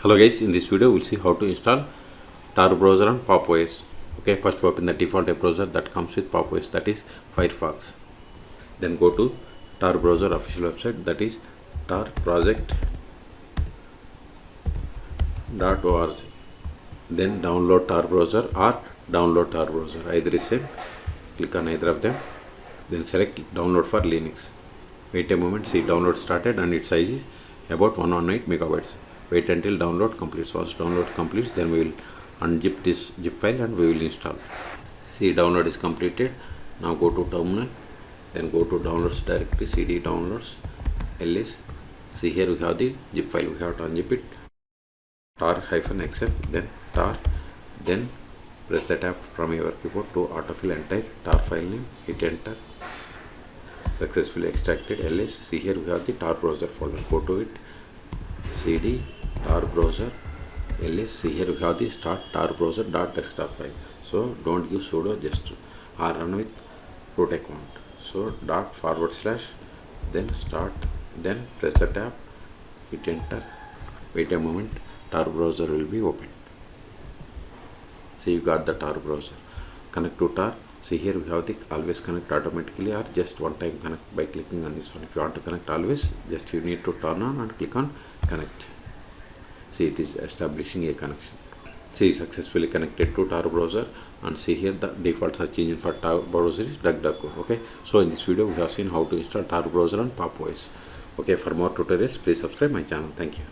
Hello guys, in this video we'll see how to install Tor Browser on Pop! OS. Okay, first open the default web browser that comes with Pop! OS, that is Firefox. Then go to Tor Browser official website, that is torproject.org. Then download Tor Browser or download Tor Browser, either is same. Click on either of them. Then select download for Linux. Wait a moment, see download started and its size is about 118 megabytes. Wait until download completes. Once download completes, then we will unzip this zip file and we will install. See, download is completed. Now go to terminal, then go to downloads directory, cd downloads ls. See, here we have the zip file. We have to unzip it. tar-xf, then tar, then press the tab from your keyboard to autofill entire tar file name. Hit enter. Successfully extracted ls. See, here we have the Tor Browser folder. Go to it, cd Tor Browser ls. See, here we have the start Tor Browser .desktop file. So don't use sudo, just run with root account. So // then start, then press the tab, hit enter. Wait a moment, Tor Browser will be opened. See, you got the Tor Browser. Connect to Tor. See, here we have the always connect automatically or just one time connect by clicking on this one. If you want to connect always, just you need to turn on and click on connect. See, it is establishing a connection. See, successfully connected to Tor Browser, and see here the default search engine for Tor Browser is DuckDuckGo. Okay, so in this video we have seen how to install Tor Browser on Pop! OS. Okay, for more tutorials please subscribe my channel. Thank you.